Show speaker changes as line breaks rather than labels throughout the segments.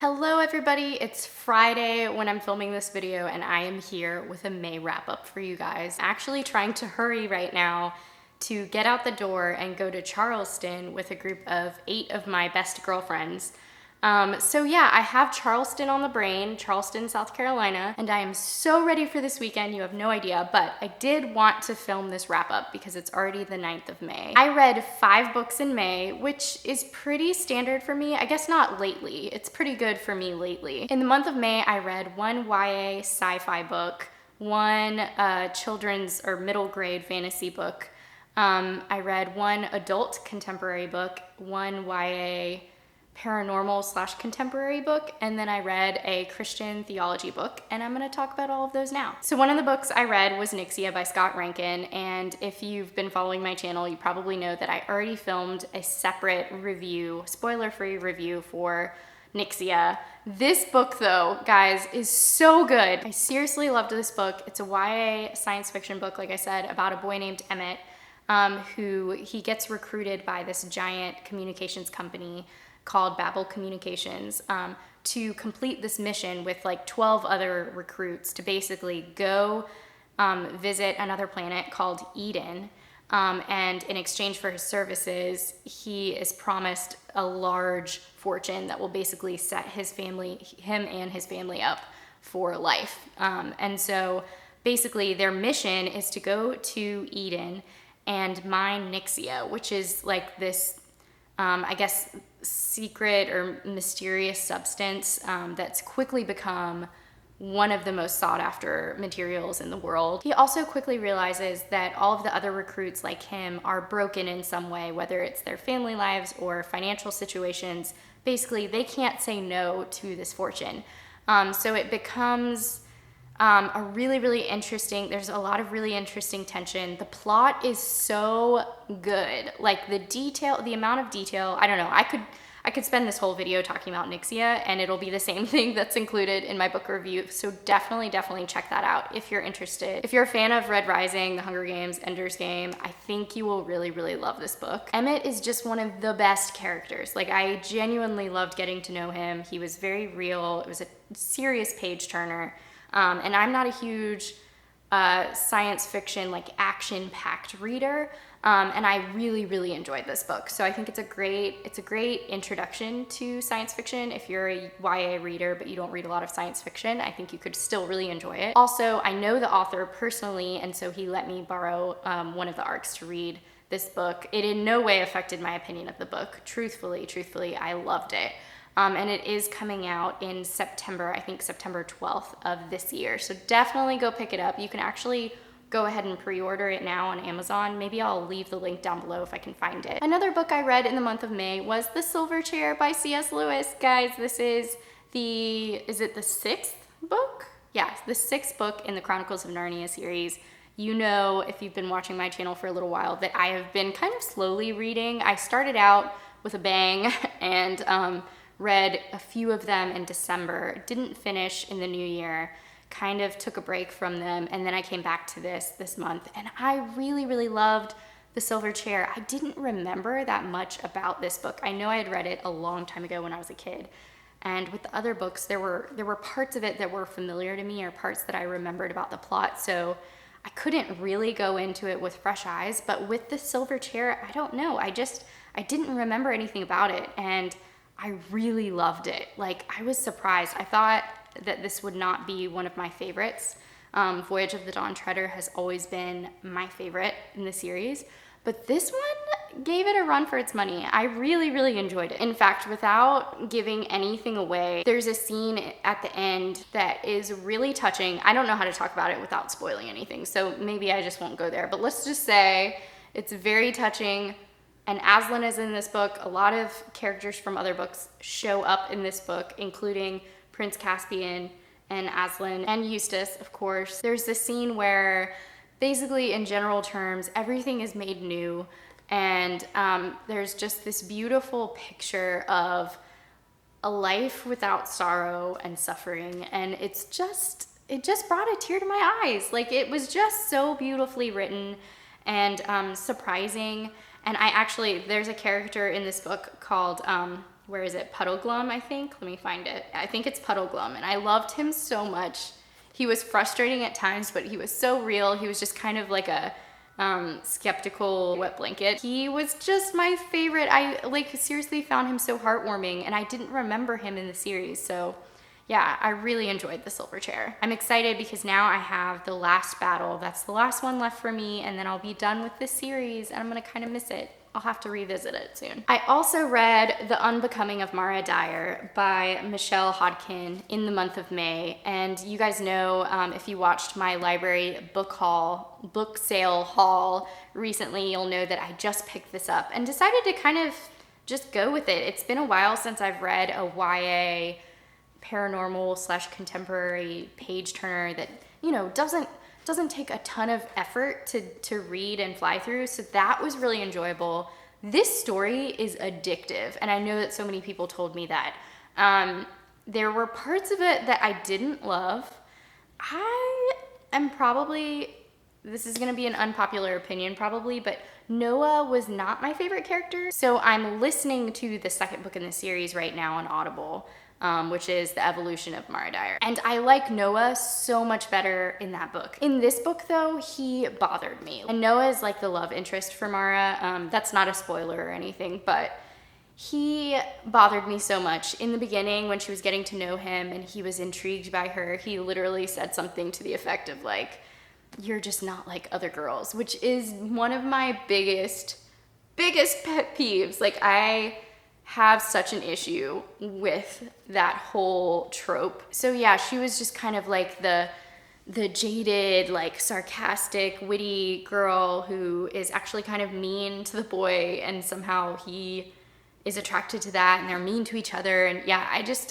Hello everybody, it's Friday when I'm filming this video and I am here with a May wrap up for you guys. Actually trying to hurry right now to get out the door and go to Charleston with a group of 8 of my best girlfriends. So yeah, I have Charleston on the brain, Charleston, South Carolina, and I am so ready for this weekend, you have no idea, but I did want to film this wrap up because it's already the 9th of May. I read 5 books in May, which is pretty standard for me. I guess not lately, it's pretty good for me lately. In the month of May, I read 1 YA sci-fi book, 1 children's or middle grade fantasy book. I read 1 adult contemporary book, 1 YA paranormal / contemporary book, and then I read a Christian theology book, and I'm going to talk about all of those now. So one of the books I read was Nixia by Scott Rankin, and if you've been following my channel, you probably know that I already filmed a separate review, spoiler-free review for Nixia. This book though, guys, is so good. I seriously loved this book. It's a YA science fiction book, like I said, about a boy named Emmett, who he gets recruited by this giant communications company called Babel Communications to complete this mission with like 12 other recruits to basically go visit another planet called Eden. And in exchange for his services, he is promised a large fortune that will basically set him and his family up for life. And so basically their mission is to go to Eden and mine Nixia, which is like this, I guess, secret or mysterious substance that's quickly become one of the most sought after materials in the world. He also quickly realizes that all of the other recruits like him are broken in some way, whether it's their family lives or financial situations. Basically, they can't say no to this fortune. So it becomes a really interesting, there's a lot of really interesting tension. The plot is so good. Like the amount of detail, I don't know, I could spend this whole video talking about Nixia and it'll be the same thing that's included in my book review. So definitely check that out if you're interested. If you're a fan of Red Rising, The Hunger Games, Ender's Game, I think you will really love this book. Emmett is just one of the best characters. Like, I genuinely loved getting to know him. He was very real. It was a serious page turner. And I'm not a huge science fiction, like action-packed reader, and I really enjoyed this book. So I think it's a great introduction to science fiction. If you're a YA reader but you don't read a lot of science fiction, I think you could still really enjoy it. Also, I know the author personally, and so he let me borrow one of the ARCs to read this book. It in no way affected my opinion of the book. Truthfully, I loved it. And it is coming out in September, I think September 12th of this year. So definitely go pick it up. You can actually go ahead and pre-order it now on Amazon. Maybe I'll leave the link down below if I can find it. Another book I read in the month of May was The Silver Chair by C.S. Lewis. Guys, this is is it the 6th book? Yeah, the 6th book in the Chronicles of Narnia series. You know, if you've been watching my channel for a little while, that I have been kind of slowly reading. I started out with a bang and read a few of them in December, didn't finish in the new year, kind of took a break from them, and then I came back to this month, and I really loved The Silver Chair. I didn't remember that much about this book. I know I had read it a long time ago when I was a kid, and with the other books, there were parts of it that were familiar to me or parts that I remembered about the plot, so I couldn't really go into it with fresh eyes. But with The Silver Chair, I don't know, I didn't remember anything about it, and I really loved it. Like, I was surprised. I thought that this would not be one of my favorites. Voyage of the Dawn Treader has always been my favorite in the series, but this one gave it a run for its money. I really enjoyed it. In fact, without giving anything away, there's a scene at the end that is really touching. I don't know how to talk about it without spoiling anything, so maybe I just won't go there, but let's just say it's very touching. And Aslan is in this book. A lot of characters from other books show up in this book, including Prince Caspian and Aslan and Eustace, of course. There's this scene where basically, in general terms, everything is made new. And there's just this beautiful picture of a life without sorrow and suffering. And it just brought a tear to my eyes. Like, it was just so beautifully written and surprising. And there's a character in this book called where is it, Puddleglum, I think? Let me find it. I think it's Puddleglum, and I loved him so much. He was frustrating at times, but he was so real. He was just kind of like a skeptical wet blanket. He was just my favorite. I like seriously found him so heartwarming, and I didn't remember him in the series, so yeah, I really enjoyed the silver chair. I'm excited because now I have the last battle. That's the last one left for me, and then I'll be done with this series, and I'm gonna kind of miss it. I'll have to revisit it soon. I also read The Unbecoming of Mara Dyer by Michelle Hodkin in the month of May. And you guys know, if you watched my library book sale haul recently, you'll know that I just picked this up and decided to kind of just go with it. It's been a while since I've read a YA paranormal / contemporary page turner that, you know, doesn't take a ton of effort to read and fly through, so that was really enjoyable. This story is addictive, and I know that so many people told me that. There were parts of it that I didn't love. I am probably, this is gonna be an unpopular opinion probably, but Noah was not my favorite character. So I'm listening to the second book in the series right now on Audible, which is The Evolution of Mara Dyer. And I like Noah so much better in that book. In this book though, he bothered me. And Noah is like the love interest for Mara. That's not a spoiler or anything, but he bothered me so much. In the beginning, when she was getting to know him and he was intrigued by her, he literally said something to the effect of like, "You're just not like other girls," which is one of my biggest pet peeves. Like, I have such an issue with that whole trope. So yeah, she was just kind of like the jaded, like sarcastic, witty girl who is actually kind of mean to the boy, and somehow he is attracted to that, and they're mean to each other. And yeah,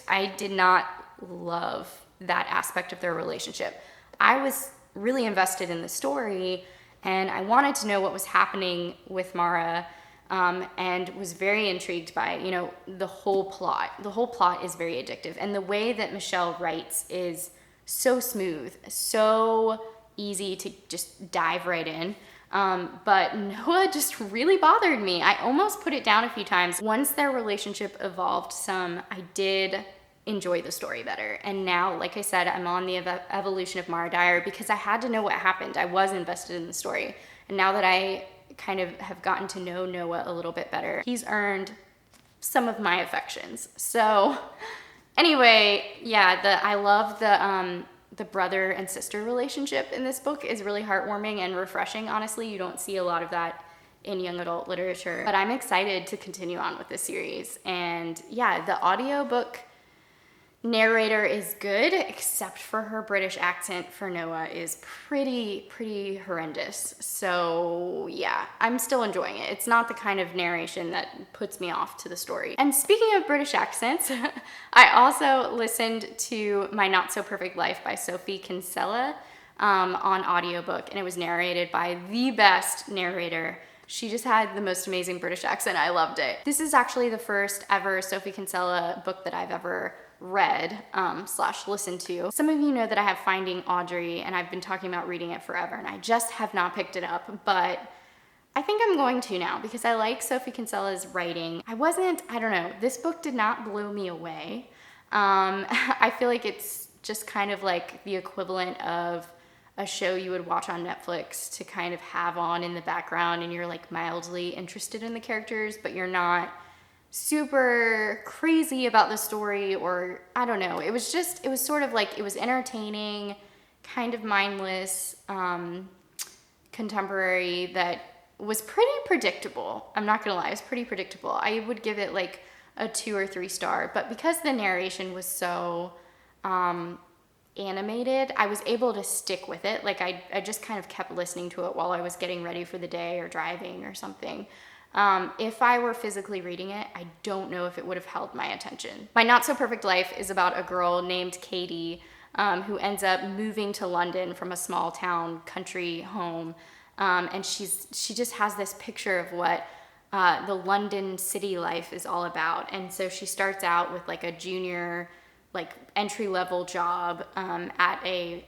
I did not love that aspect of their relationship. I was really invested in the story, and I wanted to know what was happening with Mara, and was very intrigued by, you know, the whole plot. The whole plot is very addictive, and the way that Michelle writes is so smooth, so easy to just dive right in. But Noah just really bothered me. I almost put it down a few times. Once their relationship evolved some, I did enjoy the story better. And now, like I said, I'm on the evolution of Mara Dyer because I had to know what happened. I was invested in the story. And now that I kind of have gotten to know Noah a little bit better, he's earned some of my affections. So anyway, yeah, I love the brother and sister relationship in this book is really heartwarming and refreshing. Honestly, you don't see a lot of that in young adult literature, but I'm excited to continue on with this series. And yeah, the audiobook narrator is good, except for her British accent for Noah is pretty horrendous. So yeah, I'm still enjoying it. It's not the kind of narration that puts me off to the story. And speaking of British accents, I also listened to My Not So Perfect Life by Sophie Kinsella on audiobook, and it was narrated by the best narrator. She just had the most amazing British accent. I loved it. This is actually the first ever Sophie Kinsella book that I've ever read / listened to. Some of you know that I have Finding Audrey, and I've been talking about reading it forever, and I just have not picked it up, but I think I'm going to now because I like Sophie Kinsella's writing. I don't know, this book did not blow me away. I feel like it's just kind of like the equivalent of a show you would watch on Netflix to kind of have on in the background, and you're like mildly interested in the characters, but you're not super crazy about the story, or I don't know. It was sort of like, it was entertaining, kind of mindless, contemporary that was pretty predictable. I'm not gonna lie, it was pretty predictable. I would give it like a 2 or 3 star, but because the narration was so animated, I was able to stick with it. Like I just kind of kept listening to it while I was getting ready for the day or driving or something. If I were physically reading it, I don't know if it would have held my attention. My Not So Perfect Life is about a girl named Katie who ends up moving to London from a small town country home, and she just has this picture of what the London city life is all about. And so she starts out with like a junior, like entry-level job at a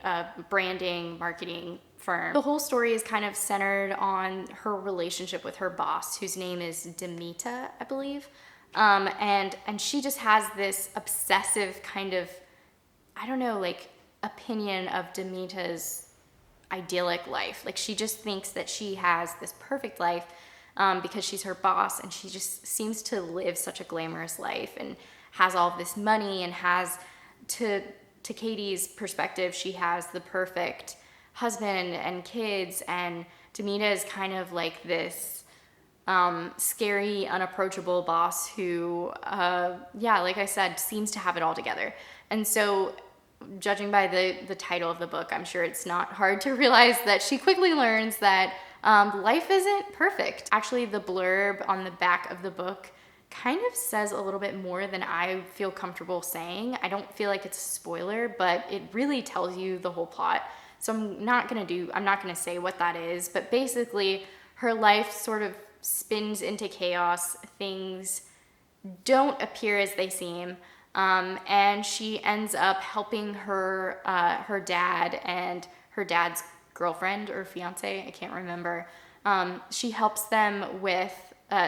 branding marketing firm. The whole story is kind of centered on her relationship with her boss, whose name is Demita, I believe. And she just has this obsessive kind of, I don't know, like opinion of Demeta's idyllic life. Like she just thinks that she has this perfect life because she's her boss, and she just seems to live such a glamorous life and has all of this money and has, to Katie's perspective, she has the perfect husband and kids, and Demeta is kind of like this scary, unapproachable boss who, like I said, seems to have it all together. And so, judging by the title of the book, I'm sure it's not hard to realize that she quickly learns that life isn't perfect. Actually, the blurb on the back of the book kind of says a little bit more than I feel comfortable saying. I don't feel like it's a spoiler, but it really tells you the whole plot. So I'm not gonna say what that is, but basically her life sort of spins into chaos. Things don't appear as they seem. And she ends up helping her dad and her dad's girlfriend or fiance, I can't remember. She helps them with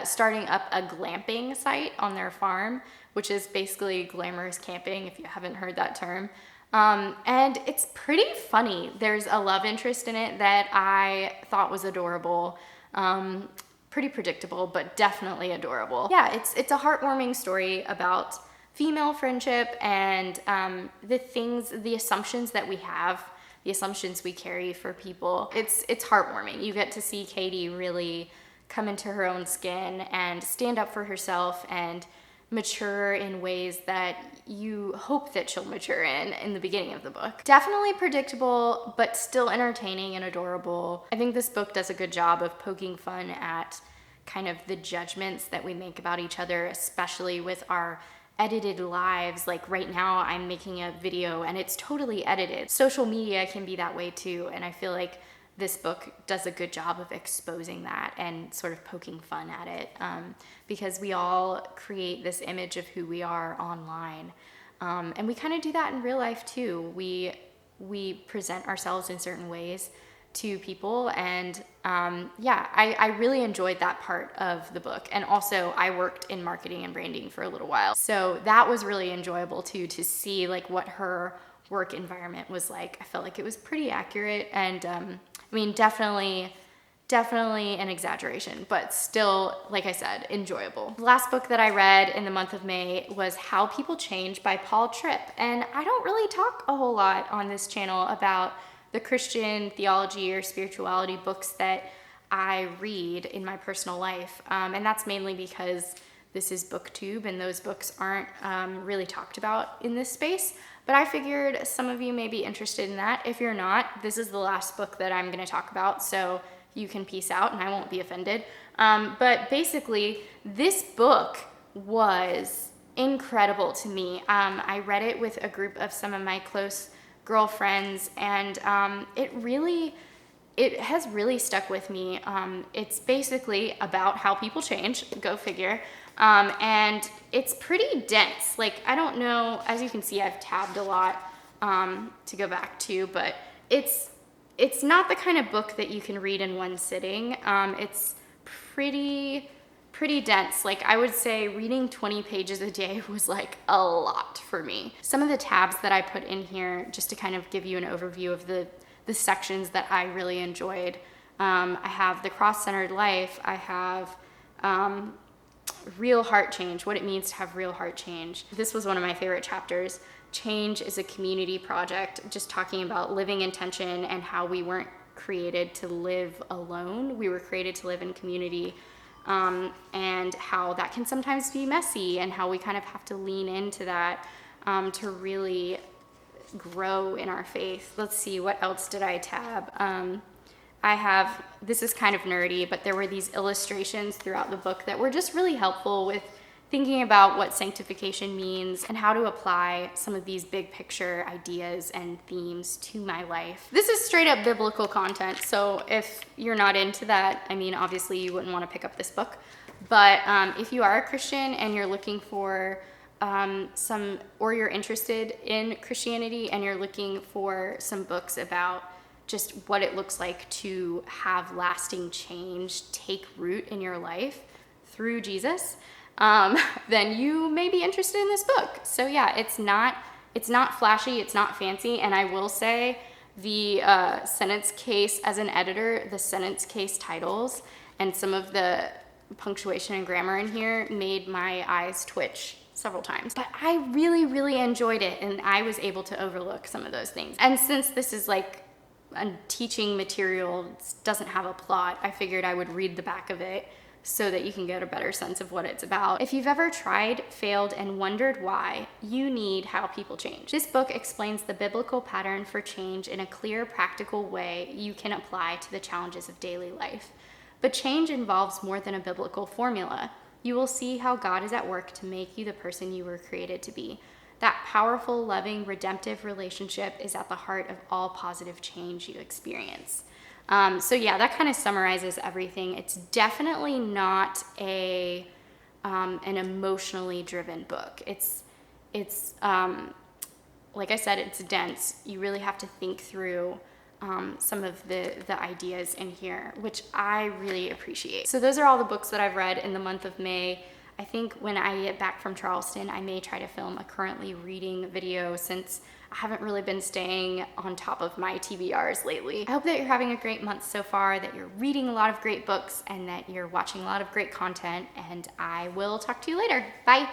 starting up a glamping site on their farm, which is basically glamorous camping, if you haven't heard that term. And it's pretty funny. There's a love interest in it that I thought was adorable. Pretty predictable, but definitely adorable. Yeah, it's a heartwarming story about female friendship and the assumptions that we have, the assumptions we carry for people. It's heartwarming. You get to see Katie really come into her own skin and stand up for herself and mature in ways that you hope that she'll mature in the beginning of the book. Definitely predictable, but still entertaining and adorable. I think this book does a good job of poking fun at kind of the judgments that we make about each other, especially with our edited lives. Like right now I'm making a video and it's totally edited. Social media can be that way too, and I feel like this book does a good job of exposing that and sort of poking fun at it, because we all create this image of who we are online, and we kind of do that in real life too. We present ourselves in certain ways to people, and I really enjoyed that part of the book. And also I worked in marketing and branding for a little while, so that was really enjoyable too, to see like what her work environment was like. I felt like it was pretty accurate, and I mean, definitely an exaggeration, but still, like I said, enjoyable. The last book that I read in the month of May was How People Change by Paul Tripp. And I don't really talk a whole lot on this channel about the Christian theology or spirituality books that I read in my personal life. And that's mainly because this is BookTube and those books aren't really talked about in this space. But I figured some of you may be interested in that. If you're not, this is the last book that I'm gonna talk about, so you can peace out and I won't be offended. But basically, this book was incredible to me. I read it with a group of some of my close girlfriends, and it has really stuck with me. It's basically about how people change, go figure. And it's pretty dense. Like, I don't know, as you can see, I've tabbed a lot to go back to, but it's not the kind of book that you can read in one sitting. It's pretty dense. Like, I would say reading 20 pages a day was like a lot for me. Some of the tabs that I put in here, just to kind of give you an overview of the sections that I really enjoyed. I have the cross-centered life. I have real heart change, what it means to have real heart change. This was one of my favorite chapters. Change is a community project, just talking about living in tension and how we weren't created to live alone. We were created to live in community, and how that can sometimes be messy, and how we kind of have to lean into that to really grow in our faith. Let's see, what else did I tab? This is kind of nerdy, but there were these illustrations throughout the book that were just really helpful with thinking about what sanctification means and how to apply some of these big picture ideas and themes to my life. This is straight up biblical content, so if you're not into that, I mean, obviously you wouldn't want to pick up this book. But if you are a Christian and you're looking for or you're interested in Christianity and you're looking for some books about just what it looks like to have lasting change take root in your life through Jesus, then you may be interested in this book. So yeah, it's not flashy, it's not fancy, and I will say the sentence case, as an editor, the sentence case titles and some of the punctuation and grammar in here made my eyes twitch several times. But I really, really enjoyed it, and I was able to overlook some of those things. And since this is like a teaching material, it doesn't have a plot, I figured I would read the back of it so that you can get a better sense of what it's about. If you've ever tried, failed, and wondered why, you need How People Change. This book explains the biblical pattern for change in a clear, practical way you can apply to the challenges of daily life. But change involves more than a biblical formula. You will see how God is at work to make you the person you were created to be. That powerful, loving, redemptive relationship is at the heart of all positive change you experience. So yeah, that kind of summarizes everything. It's definitely not an emotionally driven book. It's like I said, it's dense. You really have to think through some of the ideas in here, which I really appreciate. So those are all the books that I've read in the month of May. I think when I get back from Charleston, I may try to film a currently reading video, since I haven't really been staying on top of my TBRs lately. I hope that you're having a great month so far, that you're reading a lot of great books, and that you're watching a lot of great content, and I will talk to you later. Bye.